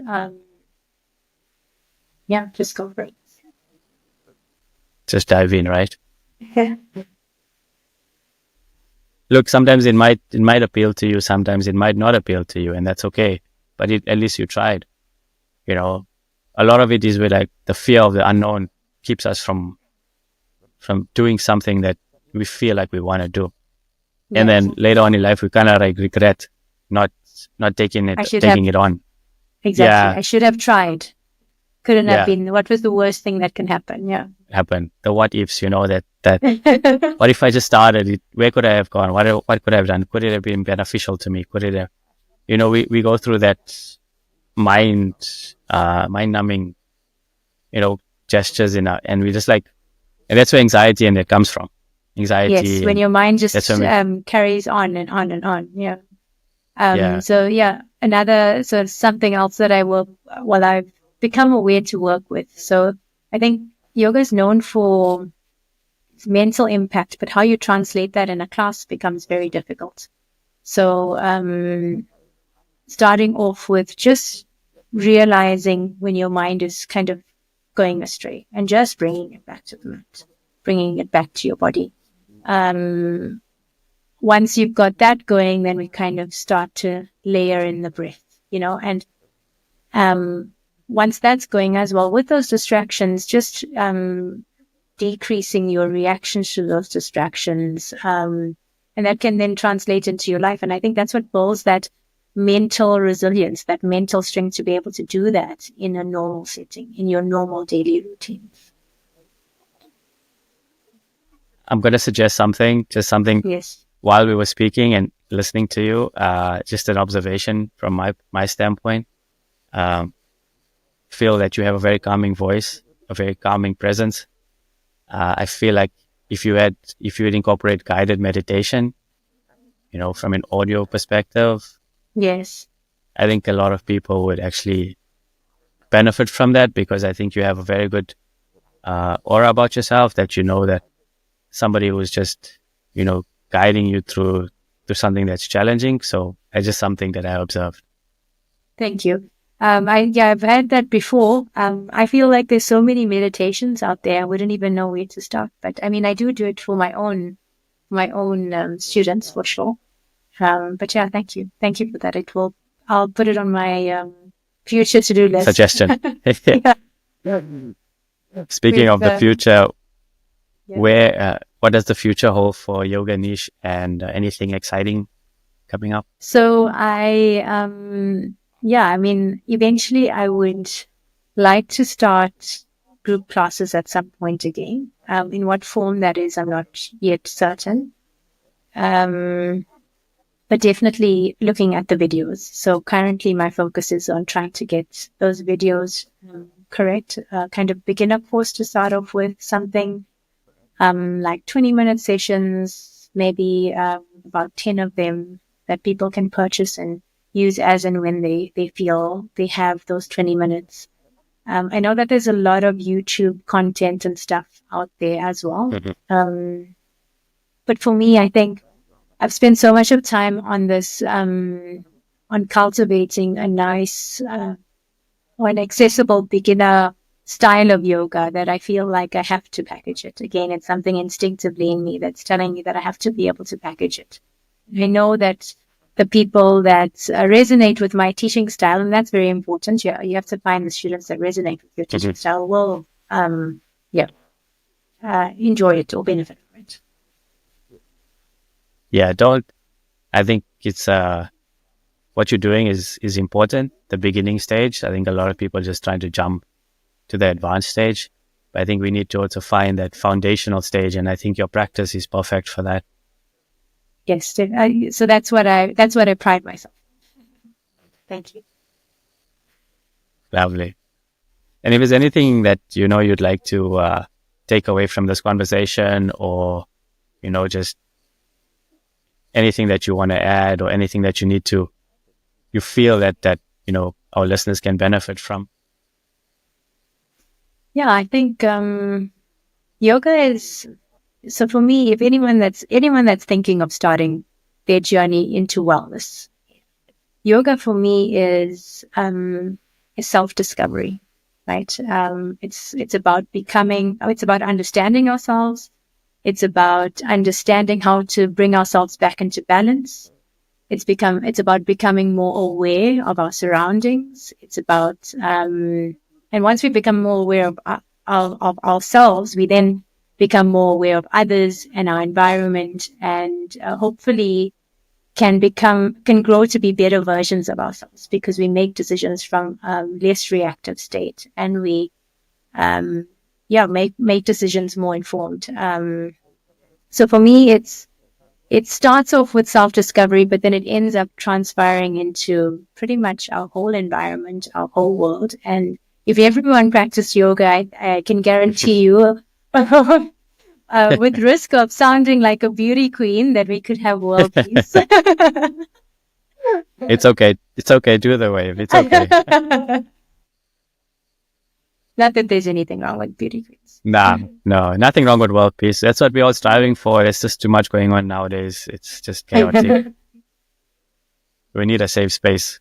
Yeah, just go for it. Just dive in, right? Look, sometimes it might appeal to you, sometimes it might not appeal to you, and that's okay. But at least you tried. A lot of it is with like the fear of the unknown keeps us from doing something that we feel like we want to do. Yes. And then later on in life, we kind of like regret not taking it on. Exactly. Yeah. I should have tried. Couldn't have been. What was the worst thing that can happen? Yeah. Happen. The what ifs, that what if I just started it? Where could I have gone? What could I have done? Could it have been beneficial to me? Could it have, we go through that mind numbing, gestures and we just like, and that's where anxiety and that comes from. Anxiety. Yes, when your mind just carries on and on and on. Yeah. So yeah, something else that I've become aware to work with. So I think yoga is known for mental impact, but how you translate that in a class becomes very difficult. So starting off with just realizing when your mind is kind of going astray and just bringing it back to the mat, bringing it back to your body. Once you've got that going, then we kind of start to layer in the breath, and once that's going as well, with those distractions, just decreasing your reactions to those distractions, and that can then translate into your life. And I think that's what builds that mental resilience, that mental strength to be able to do that in a normal setting, in your normal daily routine. I'm going to suggest something. Yes. While we were speaking and listening to you, just an observation from my standpoint. Feel that you have a very calming voice, a very calming presence. I feel like if you would incorporate guided meditation, from an audio perspective, yes, I think a lot of people would actually benefit from that, because I think you have a very good aura about yourself, that that somebody who's just, guiding you through something that's challenging. So it's just something that I observed. Thank you. I've had that before. I feel like there's so many meditations out there. I wouldn't even know where to start. But I mean, I do it for my own students for sure. But yeah, thank you for that. I'll put it on my future to do list. Suggestion. Yeah, Speaking of the future, yeah. what does the future hold for Yoga Niche, and anything exciting coming up? So I mean, eventually I would like to start group classes at some point again. In what form that is, I'm not yet certain. Um, but definitely looking at the videos. So currently my focus is on trying to get those videos correct, kind of beginner course to start off with, something like 20-minute sessions, maybe about 10 of them that people can purchase and use as and when they feel they have those 20 minutes. I know that there's a lot of YouTube content and stuff out there as well. But for me, I think I've spent so much of time on this, on cultivating a nice or an accessible beginner style of yoga, that I feel like I have to package it. Again, it's something instinctively in me that's telling me that I have to be able to package it. I know that the people that resonate with my teaching style, and that's very important. You have to find the students that resonate with your teaching style will, enjoy it or benefit from it. Yeah, I think it's what you're doing is important. The beginning stage, I think a lot of people are just trying to jump to the advanced stage, but I think we need to also find that foundational stage, and I think your practice is perfect for that. Yes, so that's what I pride myself. Thank you. Lovely. And if there's anything that you'd like to take away from this conversation, or just anything that you want to add, or anything that you feel that our listeners can benefit from. Yeah, I think yoga is, so for me, if anyone that's thinking of starting their journey into wellness, yoga for me is self-discovery, right? It's about it's about understanding ourselves. It's about understanding how to bring ourselves back into balance. It's about becoming more aware of our surroundings. It's about, and once we become more aware of ourselves, we then become more aware of others and our environment, and hopefully can grow to be better versions of ourselves, because we make decisions from less reactive state, and we make decisions more informed. So for me, it starts off with self-discovery, but then it ends up transpiring into pretty much our whole environment, our whole world. And if everyone practiced yoga, I can guarantee you, with risk of sounding like a beauty queen, that we could have world peace. It's okay. It's okay. Do the wave. It's okay. Not that there's anything wrong with beauty queens. No, nothing wrong with world peace. That's what we're all striving for. There's just too much going on nowadays. It's just chaotic. We need a safe space.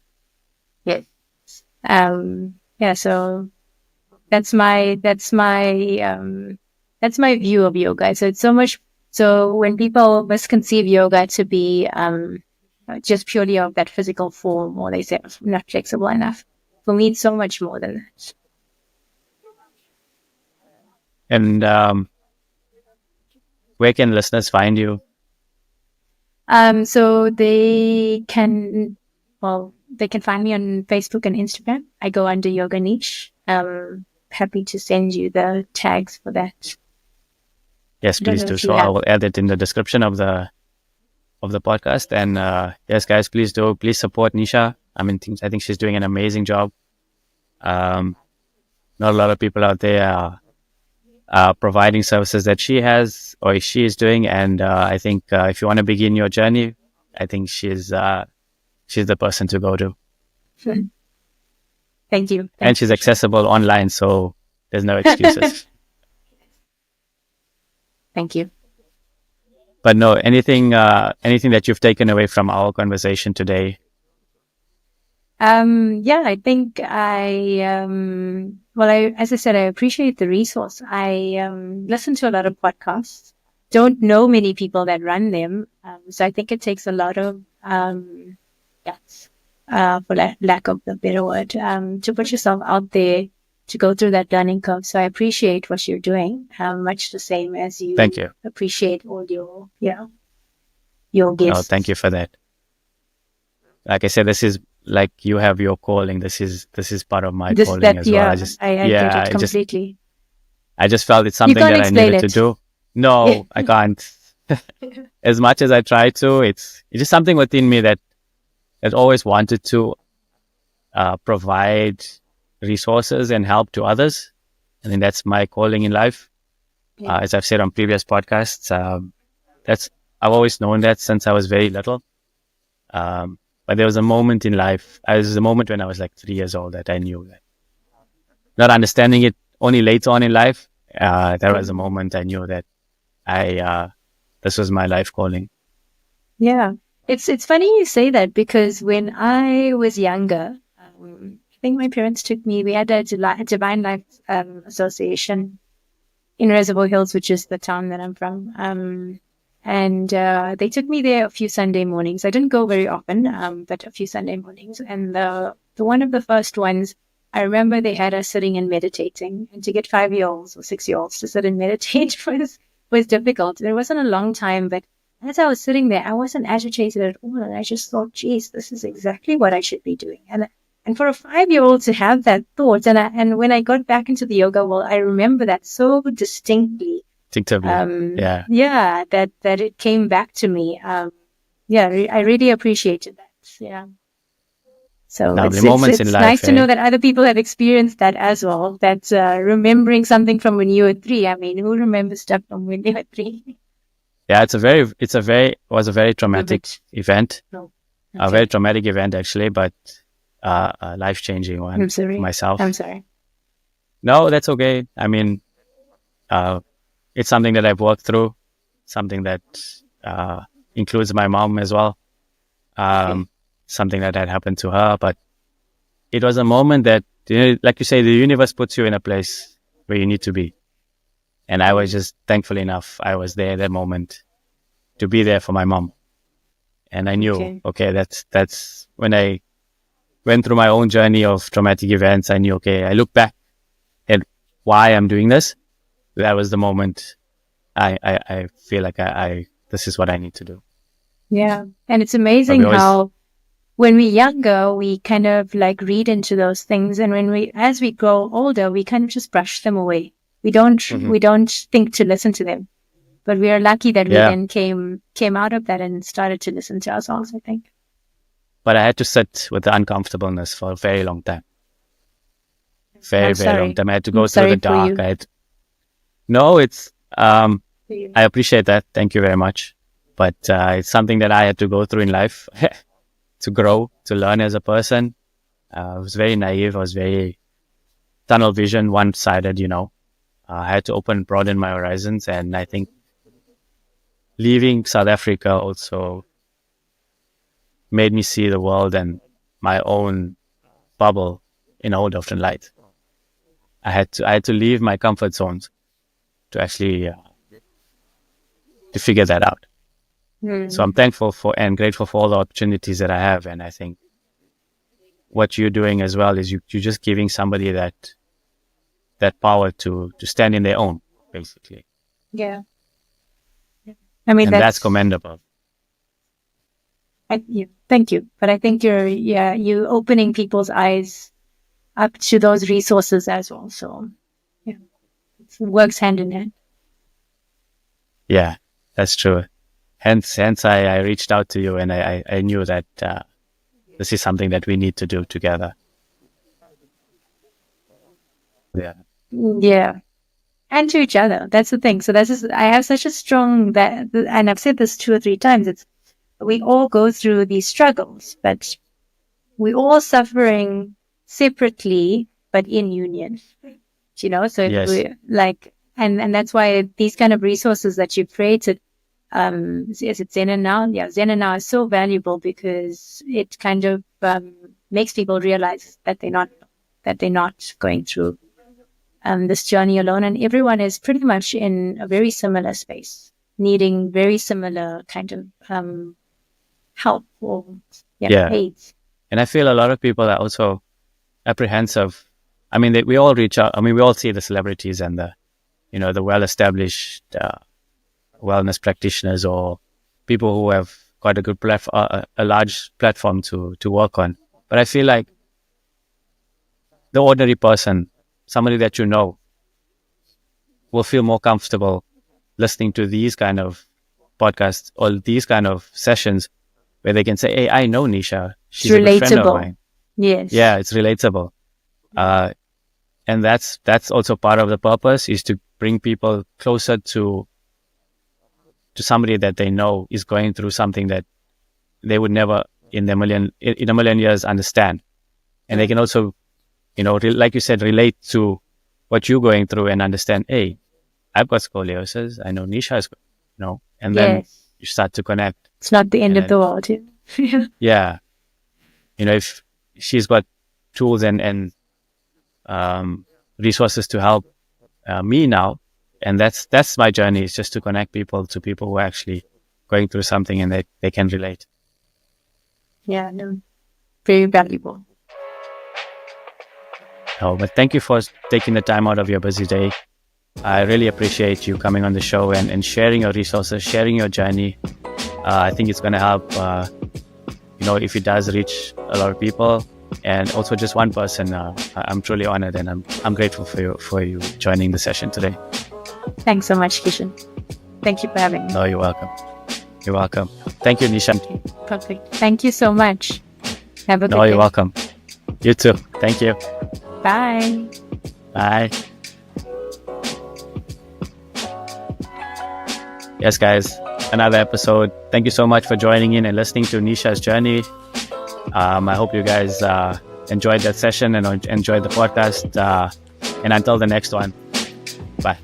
Yes. Yeah. So that's my view of yoga. So it's so much. So when people misconceive yoga to be just purely of that physical form, or they say not flexible enough, for me it's so much more than that. And where can listeners find you? So they can find me on Facebook and Instagram. I go under Yoga Niche. Happy to send you the tags for that. Yes, please do. So I will add it in the description of the podcast. And yes, guys, please support Nisha. I mean, I think she's doing an amazing job. Not a lot of people out there are providing services that she has or she is doing, and I think if you want to begin your journey, I think she's the person to go to. Thank you. And she's accessible online, so there's no excuses. Thank you. But no, anything that you've taken away from our conversation today? Yeah, I think as I said, I appreciate the resource. I listen to a lot of podcasts. Don't know many people that run them. So I think it takes a lot of guts, for lack of a better word, to put yourself out there to go through that learning curve. So I appreciate what you're doing, much the same as Thank you you. appreciate all your Oh, thank you guests. for that. Like I said, this is like you have your calling. This is part of my calling as well. Yeah, I get Yeah, it completely. I just felt it's You something can't that I explain needed to it. do. Yeah. No, I can't. As much as I try to, it's just something within me that always wanted to provide resources and help to others. I think that's my calling in life. Yeah. As I've said on previous podcasts, that's I've always known that since I was very little. But there was a moment in life. There was a moment when I was like 3 years old that I knew that. Not understanding it only later on in life, there was a moment I knew that I this was my life calling. Yeah. It's funny you say that because when I was younger, I think my parents took me. We had a Divine Life Association in Reservoir Hills, which is the town that I'm from. And they took me there a few Sunday mornings. I didn't go very often, but a few Sunday mornings. And the one of the first ones, I remember they had us sitting and meditating. And to get 5-year-olds or 6-year-olds to sit and meditate was difficult. There wasn't a long time, but as I was sitting there, I wasn't agitated at all. And I just thought, geez, this is exactly what I should be doing. And for a 5-year-old to have that thought, and when I got back into the yoga world, I remember that so distinctly. Instinctively, yeah. Yeah, that it came back to me. Yeah, I really appreciated that. Yeah. So Lovely it's moments in it's nice life, to know eh? that other people have experienced that as well. That remembering something from when you were 3. I mean, who remembers stuff from when they were 3? Yeah, was a very traumatic Vivid. event, No. a very Okay. traumatic event actually, but a life changing one I'm for sorry. I'm myself. sorry. No, that's okay. I mean, uh, it's something that I've worked through, something that uh, includes my mom as well. Okay. Something that had happened to her, but it was a moment that, like you say, the universe puts you in a place where you need to be. And I was just thankful enough. I was there at that moment to be there for my mom. And I knew, Okay. okay, that's when I went through my own journey of traumatic events. I knew, okay, I look back at why I'm doing this. That was the moment I feel like this is what I need to do. Yeah. And it's But we amazing always, how when we're younger, we kind of like read into those things. And as we grow older, we kind of just brush them away. Mhm. We don't think to listen to them, but we are lucky that we Yeah. then came out of that and started to listen to ourselves, I think. But I had to sit with the uncomfortableness for a very long time. Very, I'm very long sorry. time. I had to I'm go through the sorry for dark. you. No, I appreciate that. Thank you very much. But it's something that I had to go through in life to grow, to learn as a person. I was very naive. I was very tunnel vision, one sided, I had to broaden my horizons. And I think leaving South Africa also made me see the world and my own bubble in a whole different light. I had to leave my comfort zones to actually to figure that out. So I'm Mm. thankful for and grateful for all the opportunities that I have. And I think what you're doing as well is you're just giving somebody that power to stand in their own, basically. Yeah. I mean, And that's commendable. yeah, thank you. But I think you opening people's eyes up to those resources as well. So yeah, it works hand in hand. Yeah, that's true. Hence I reached out to you and I knew that this is something that we need to do together. Yeah. Yeah. And to each other. That's the thing. So I have such a strong that, and I've said this 2 or 3 times. It's we all go through these struggles, but we all suffering separately, but in union. So if Yes. we like, and that's why these kind of resources that you've created, is it Zen and Now? Yeah, Zen and Now is so valuable because it kind of makes people realize that they're not going through this journey alone, and everyone is pretty much in a very similar space, needing very similar kind of help or aids. And I feel a lot of people are also apprehensive. I mean, we all reach out. I mean, we all see the celebrities and the well-established wellness practitioners or people who have quite a good a large platform to work on. But I feel like the ordinary person, somebody that you know, will feel more comfortable listening to these kind of podcasts or these kind of sessions where they can say, "Hey, I know Nisha. She's a good friend of mine." Yes. Yeah, it's relatable. And that's also part of the purpose, is to bring people closer to somebody that they know is going through something that they would never in a million years understand. And they can also, like you said, relate to what you're going through and understand, hey, I've got scoliosis. I know Nisha has, and then you start to connect. It's not the end of the world. Yeah. If she's got tools and resources to help me now, and that's my journey, is just to connect people to people who are actually going through something and they can relate. Yeah, no, very valuable. Oh, but thank you for taking the time out of your busy day. I really appreciate you coming on the show and sharing your resources, sharing your journey. I think it's going to help, if it does reach a lot of people, and also just one person. I'm truly honored, and I'm grateful for you joining the session today. Thanks so much, Kishan. Thank you for having me. No, you're welcome. You're welcome. Thank you, Nisha. Okay, perfect. Thank you so much. Have a good day. No, you're welcome. You too. Thank you. Bye. Bye. Yes, guys, another episode. Thank you so much for joining in and listening to Nisha's journey. I hope you guys enjoyed that session and enjoyed the podcast. And until the next one, bye.